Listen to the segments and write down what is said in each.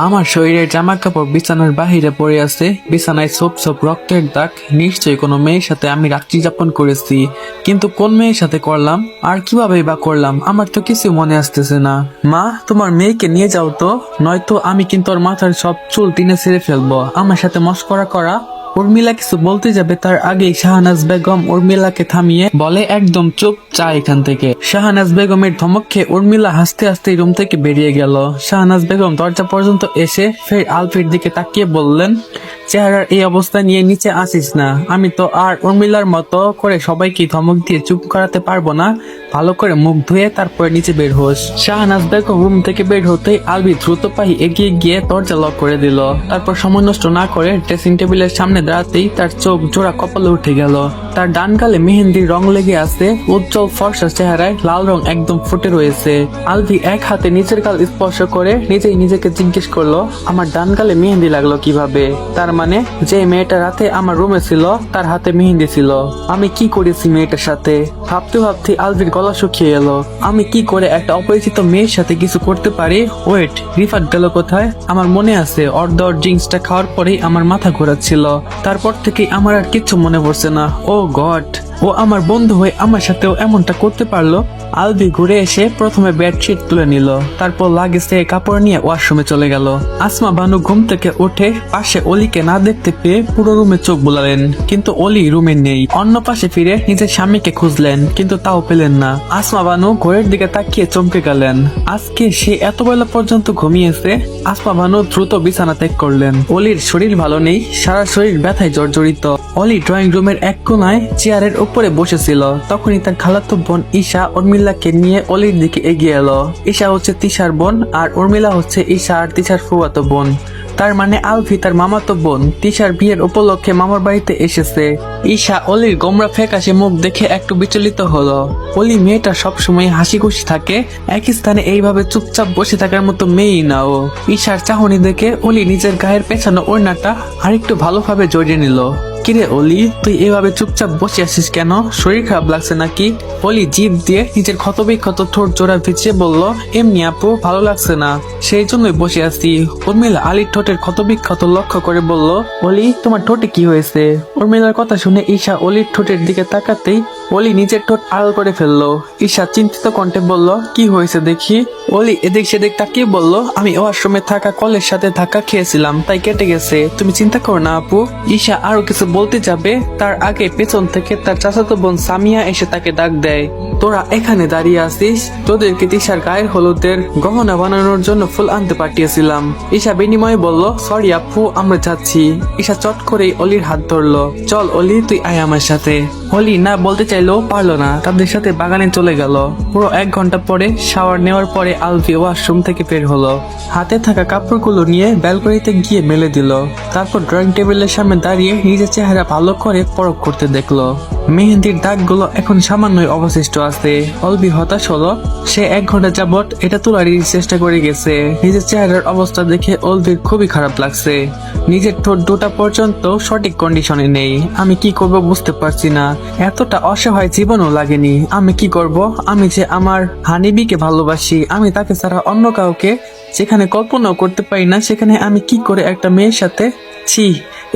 আমার শরীরের জামা কাপড় বিছানার বাহিরে পড়ে আছে, বিছানায় ছোপ ছোপ রক্তের দাগ। নিশ্চয়ই কোনো মেয়ের সাথে আমি রাত্রি যাপন করেছি, কিন্তু কোন মেয়ের সাথে করলাম আর কিভাবে বা করলাম আমার তো কিছু মনে আসতেছে না। মা, তোমার মেয়েকে নিয়ে যাও তো, নয়তো আমি কিন্তু ওর মাথার সব চুল টিনে ছেড়ে ফেলবো। আমার সাথে মস্করা করা। উর্মিলা কিছু বলতে যাবে তার আগেই শাহনাজ বেগম উর্মিলাকে থামিয়ে বলে, একদম চুপ, চা এখান থেকে। শাহনাজ বেগমের ধমক খেয়ে উর্মিলা হাসতে হাসতে রুম থেকে বেরিয়ে গেল। শাহনাজ বেগম দরজা পর্যন্ত এসে ফের আলফির দিকে তাকিয়ে বললেন, চেহারার এই অবস্থা নিয়ে নিচে আসিস না। আমি তো আর উর্মিলার মতো করে সবাইকে ধমক দিয়ে চুপ করাতে পারবো না। ভালো করে মুখ ধুয়ে তারপরে নিচে বের হোস। শাহনাজ বেগম রুম থেকে বের হতেই আলবি দ্রুত পায়ে এগিয়ে গিয়ে দরজা লক করে দিল। তারপর সময় নষ্ট না করে ড্রেসিং টেবিলের সামনে দাঁড়াতেই তার চোখ জোড়া কপালে উঠে গেল। তার ডান গালে মেহেন্দির রং লেগে আছে, উজ্জ্বল ফর্সা চেহারায় লাল রং একদম ফুটে রয়েছে। আলভি এক হাতে নিচের গাল স্পর্শ করে নিজেই নিজেকে জিজ্ঞেস করলো, আমার ডান গালে মেহেন্দি লাগলো কিভাবে? তার মানে যে মেয়েটা রাতে আমার রুমে ছিল তার হাতে মেহেন্দি ছিল। আমি কি করেছি মেয়েটার সাথে? ভাবতে ভাবতে আলভির গলা শুকিয়ে এলো। আমি কি করে একটা অপরিচিত মেয়ের সাথে কিছু করতে পারি? ওয়েট, রিফাত গেল কোথায়? আমার মনে আছে ওর দেওয়ার ড্রিঙ্কসটা খাওয়ার পরেই আমার মাথা ঘোরাচ্ছিল। তারপর থেকেই আমার আর কিচ্ছু মনে পড়ছে না। ও গড, ও আমার বন্ধু হয়ে আমার সাথেও এমনটা করতে পারলো। আলভি ঘুরে এসে প্রথমে বেডশিট তুলে নিল, তারপর লাগেজ থেকে কাপড় নিয়ে ওয়াশরুমে চলে গেল। আসমা বানু ঘুম থেকে উঠে পাশে অলিকে না দেখতে পেয়ে পুরো রুমে চোখ বুলালেন, কিন্তু অলি রুমে নেই। অন্য পাশে ফিরে নিজের স্বামীকে খুঁজলেন, কিন্তু তাও পেলেন না। আসমা বানু ঘরের দিকে তাকিয়ে চমকে গেলেন। আজকে সে এত বেলা পর্যন্ত ঘুমিয়েছে। আসমা বানু দ্রুত বিছানা ত্যাগ করলেন। অলির শরীর ভালো নেই, সারা শরীর ব্যথায় জর্জরিত। অলি ড্রয়িং রুমের এক কোনায় চেয়ারের উপরে বসেছিল। তখনই তার খালাতো বোন ঈশা উর্মিলাকে নিয়ে অলির দিকে এগিয়ে এলো। ঈশা হচ্ছে তিশার বোন, আর উর্মিলা হচ্ছে ঈশা আর তিশার ফুফাতো বোন। তার মানে আলভি তার মামাতো বোন তিশার বিয়ের উপলক্ষে মামার বাড়িতে এসেছে। ঈশা অলির গোমরা ফ্যাকাশে মুখ দেখে একটু বিচলিত হলো। অলি মেয়েটা সবসময় হাসি খুশি থাকে, এক স্থানে এইভাবে চুপচাপ বসে থাকার মতো মেয়েই না ও। ঈশার চাহনি দেখে অলি নিজের গায়ের পেছানো ওড়নাটা আরেকটু ভালোভাবে জড়িয়ে নিল। কিরে অলি, তুই এভাবে চুপচাপ বসে আছিস কেন? শরীর খারাপ লাগছে নাকি? অলি জিভ দিয়ে নিজের ক্ষতবিক্ষত ঠোঁট জোড়া ভিজিয়ে বলল, এমনি আপু, ভালো লাগছে না, সেই জন্যই বসে আছি। উর্মিলা আলীর ঠোঁটের ক্ষতবিক্ষত লক্ষ্য করে বলল, অলি, তোমার ঠোঁটে কি হয়েছে? উর্মিলার কথা শুনে ঈশা অলির ঠোঁটের দিকে তাকাতেই অলি নিজের ঠোঁট আড়াল করে ফেললো। ঈশা চিন্তিত কণ্ঠে বলল, কি হয়েছে দেখি? অলি এদিক সেদিক তাকিয়ে বলল, আমি ওয়াশরুমে থাকা কলের সাথে ধাক্কা খেয়েছিলাম, তাই কেটে গেছে। তুমি চিন্তা করো না আপু। ঈশা আরো কিছু বলতে যাবে, তার আগে পেছন থেকে তার চাচাতো বোন সামিয়া এসে তাকে ডাক দেয়, তোরা এখানে দাঁড়িয়ে আছিস? তোদেরকে তিশার গায়ের হলুদের গহনা বানানোর জন্য ফুল আনতে পাঠিয়েছিলাম। ঈশা বিনিময়ে বলল, সরি আপু, আমরা যাচ্ছি। ঈশা চট করেই অলির হাত ধরলো। চল অলি, তুই আয় আমার সাথে। অলি না বলতে চাইলেও পারলো না, তাদের সাথে বাগানে চলে গেল। পুরো 1 ঘন্টা পরে শাওয়ার নেওয়ার পরে আলভি ওয়াশরুম থেকে বের হলো। হাতে থাকা কাপড়গুলো নিয়ে ব্যালকনিতে গিয়ে মেলে দিল। তারপর ড্রয়িং টেবিলের সামনে দাঁড়িয়ে নিজের চেহারা ভালো করে পরখ করতে দেখলো। মেহেন্দির দাগগুলো এখন সামান্যই অবশিষ্ট আছে। অলবি হতাশ হলো। সে 1 ঘন্টা যাবৎ এটা তোলারই চেষ্টা করে গেছে। নিজের চেহারার অবস্থা দেখে অলবির খুবই খারাপ লাগছে। নিজের ঠোঁট দুটা পর্যন্ত সঠিক কন্ডিশনে নেই। আমি কি করব বুঝতে পারছি না। এতটা অসহায় জীবনও লাগেনি। আমি কি করব? আমি যে আমার হানিবিকে ভালোবাসি, আমি তাকে ছাড়া অন্য কাউকে যেখানে কল্পনাও করতে পারি না, সেখানে আমি কি করে একটা মেয়ের সাথে? ছি,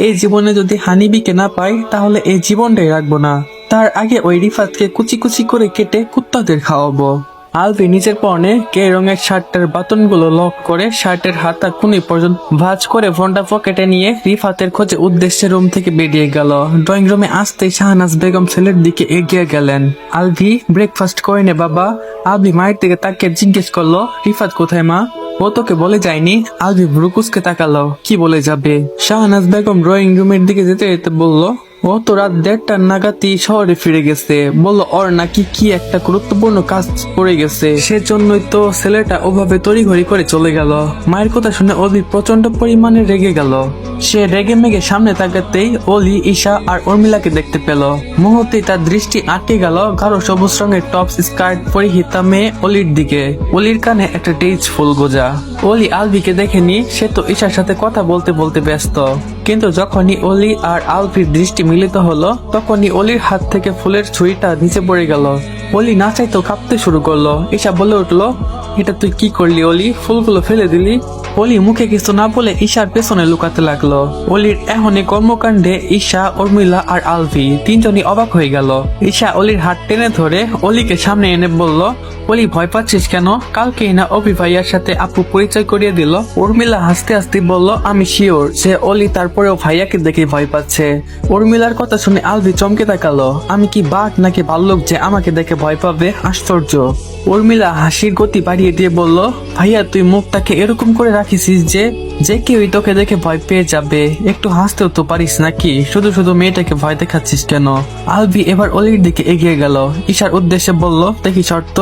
এই জীবনে যদি হানিবিকে না পাই তাহলে এই জীবনটাই রাখবো না। তার আগে ওই রিফাতকে কুচি কুচি করে কেটে কুত্তাদের খাওয়াবো। আলভি নিজের পরনে কে রঙের শার্টের বাটনগুলো লক করে শার্টের হাতা কুনি পর্যন্ত ভাঁজ করে ফোনটা পকেটে নিয়ে রিফাতের খোঁজে উদ্দেশ্যে রুম থেকে বেরিয়ে গেল। ড্রয়িং রুমে আসতেই শাহনাজ বেগম ছেলের দিকে এগিয়ে গেলেন। আলভি, ব্রেকফাস্ট করে নে বাবা। আলভি মায়ের দিকে তাকিয়ে জিজ্ঞেস করলো, রিফাত কোথায় মা? ও তোকে বলে যায়নি? আলভি ব্রুকুসকে তাকালো, কি বলে যাবে? শাহনাজ বেগম ড্রয়িং রুমের দিকে যেতে যেতে বলল, ও তো রাত 1:30 নাগাদই শহরে ফিরে গেছে। বললো ওর নাকি কি একটা গুরুত্বপূর্ণ কাজ পড়ে গেছে, সেজন্যই তো ছেলেটা ওভাবে তড়িঘড়ি করে চলে গেল। মায়ের কথা শুনে অলি প্রচন্ড পরিমাণে রেগে গেল। সে রেগে মেগে সামনে তাকাতেই অলি, ঈশা আর উর্মিলাকে দেখতে পেল। মুহূর্তেই তার দৃষ্টি আটকে গেল গাঢ় সবুজ রঙের টপস স্কার্ট পরিহিতা মেয়ে অলির দিকে। অলির কানে একটা ডেইজ ফুল গোজা। অলি আলভিকে দেখেনি, সে তো ঈশার সাথে কথা বলতে বলতে ব্যস্ত। কিন্তু যখনই অলি আর আলভির দৃষ্টি মিলিত হলো, তখনই অলির হাত থেকে ফুলের ছুরিটা নিচে পড়ে গেল। অলি না চাইতেও কাঁপতে শুরু করলো। ঈশা বলে উঠলো, এটা তুই কি করলি অলি, ফুলগুলো ফেলে দিলি? অলি মুখে কিছু না বলে ঈশার পেছনে লুকাতে লাগলো। অলির এখনই কর্মকাণ্ডে ঈশা, উর্মিলা আর আলভি তিনজনই অবাক হয়ে গেল। ঈশা অলির হাত টেনে ধরে অলিকে সামনে এনে বলল, অলি ভয় পাচ্ছিস কেন? কালকেই না অভি ভাইয়ার সাথে আপু পরিচয় করিয়ে দিল। উর্মিলা হাসতে হাসতে বলল, আমি শিওর যে অলি তারপরেও ভাইয়াকে দেখে ভয় পাচ্ছে। উর্মিলার কথা শুনে আলভি চমকে তাকালো। আমি কি বাঘ নাকি ভাল্লুক যে আমাকে দেখে ভয় পাবে? আশ্চর্য। উর্মিলা হাসির গতি বাড়িয়ে দিয়ে বলল, ভাইয়া তুই মুখটাকে এরকম করে রাখিসিস যে যে কেউই তোকে দেখে ভয় পেয়ে যাবে। একটু হাসতেও তো পারিস নাকি? শুধু শুধু মেয়েটাকে ভয় দেখাচ্ছিস কেন? আলভি এবার অলির দিকে এগিয়ে গেল। ঈশার উদ্দেশ্যে বলল, দেখি শর্ত।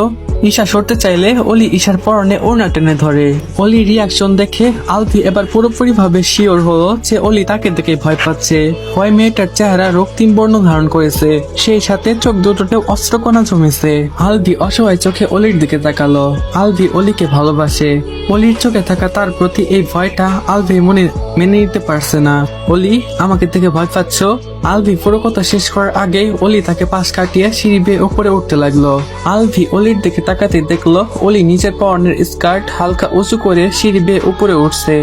ঈশা সরতে চাইলে অলি ঈশার পরনে ওড়না টেনে ধরে। অলির রিয়াকশন দেখে আলভি এবার পুরোপুরি ভাবে শিওর হলো যে অলি তাকে দেখে ভয় পাচ্ছে। ভয় মেয়েটার চেহারা রক্তিম বর্ণ ধারণ করেছে, সেই সাথে চোখ দুটোতেও অস্ত্রকণা জমেছে। আলভি অসহায় চোখে অলির দিকে তাকালো। আলভি অলিকে ভালোবাসে। অলির চোখে থাকা তার প্রতি এই ভয়টা আলভি মনে মেনে নিতে পারছে না। অলি, আমাকে দেখে ভয় পাচ্ছ? আলভি পুরো কথা শেষ করার আগে অলি তাকে পাশ কাটিয়ে সিঁড়ি বেয়ে উপরে উঠতে লাগলো। আলভি অলির দিকে তাকাতে দেখলো অলি নিজের পরনের স্কার্ট হালকা উঁচু করে সিঁড়ি বেয়ে উপরে উঠছে।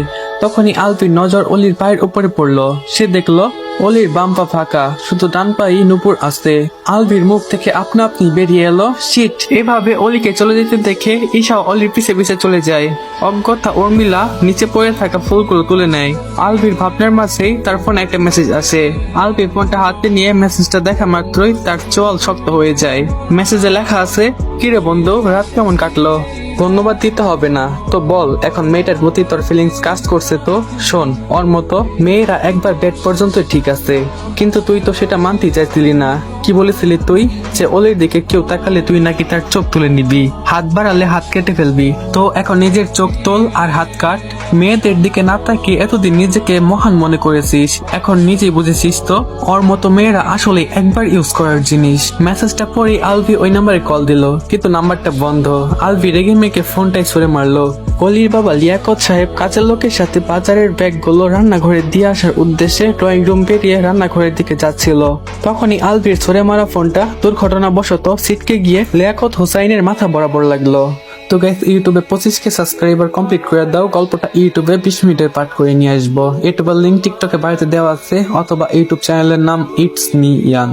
তখনই আলভির নজর অলির পায়ের উপরে পড়লো। সে দেখলো অলির বাম পা ফাঁকা, শুধু ডান পায়ে নুপুর আছে। আলভির মুখ থেকে আপনা আপনি বেরিয়ে এলো, শিট। এভাবে অলিকে চলে যেতে দেখে ঈশা অলির পিছে পিছে চলে যায়। অজ্ঞতা উর্মিলা নিচে পড়ে থাকা ফুলগুলো তুলে নেয়। আলভির ভাবনার মাঝেই তার ফোনে একটা মেসেজ আসে। আলভি ফোনটা হাতে নিয়ে মেসেজটা দেখা মাত্রই তার চোয়াল শক্ত হয়ে যায়। মেসেজে লেখা আছে, কিরে বন্ধু, রাত কেমন কাটলো? ধন্যবাদ দিতে হবে না তো বল, এখন মেয়েটার প্রতি তোর ফিলিংস কাজ করছে তো? শোন, ওর মতো মেয়েরা একবার বেড পর্যন্ত ঠিক আছে, কিন্তু তুই তো সেটা মানতে চাইছিলি না। কি বলেছিলি তুই? যে অলির দিকে কেউ তাকালে তুই নাকি তার চোখ তুলে নিবি, হাত বাড়ালে হাত কেটে ফেলবি। তো এখন নিজের চোখ তোল আর হাত কাট। মেয়েদের দিকে না তাকিয়ে এতদিন নিজেকে মহান মনে করেছিস, এখন নিজেই বুঝেছিস তো ওর মতো মেয়েরা আসলে একবার ইউজ করার জিনিস। মেসেজটা পরে আলভি ওই নাম্বারে কল দিল, কিন্তু নাম্বারটা বন্ধ। আলভি রেগে মেয়েকে ফোনটাই ছুড়ে মারলো। অলির বাবা লিয়াকত সাহেব কাজের লোকের সাথে বাজারের ব্যাগগুলো রান্নাঘরে দিয়ে আসার উদ্দেশ্যে ড্রয়িং রুম পেরিয়ে রান্নাঘরের দিকে যাচ্ছিল। তখনই আলভির ছুড়ে মারা ফোনটা দুর্ঘটনাবশত ছিটকে গিয়ে লিয়াকত হোসাইনের মাথা বরাবর লাগলো। তো গাইস, ইউটিউবে 25K সাবস্ক্রাইবার কমপ্লিট করে দাও। গল্পটা ইউটিউবে 20 মিনিটের পাঠ করে নিয়ে আসবো। ইউটিউবের লিঙ্ক টিকটকে বাড়িতে দেওয়া আছে, অথবা ইউটিউব চ্যানেলের নাম ইটস মি ইয়ান।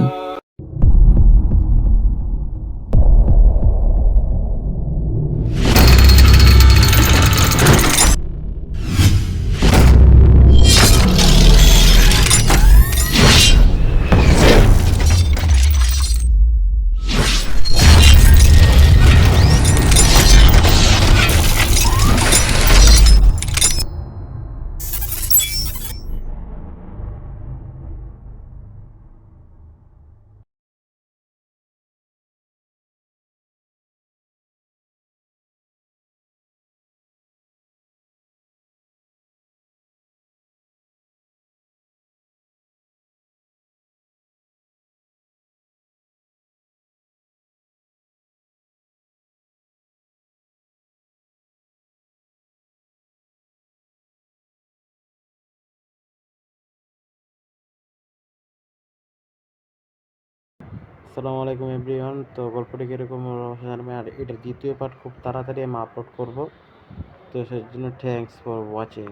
আসসালামু আলাইকুম এভরিওয়ান। তো গল্পটি কীরকম জানবে, আর এটার দ্বিতীয় পার্ট খুব তাড়াতাড়ি আমি আপলোড করব। তো সেজন্য থ্যাঙ্কস ফর ওয়াচিং।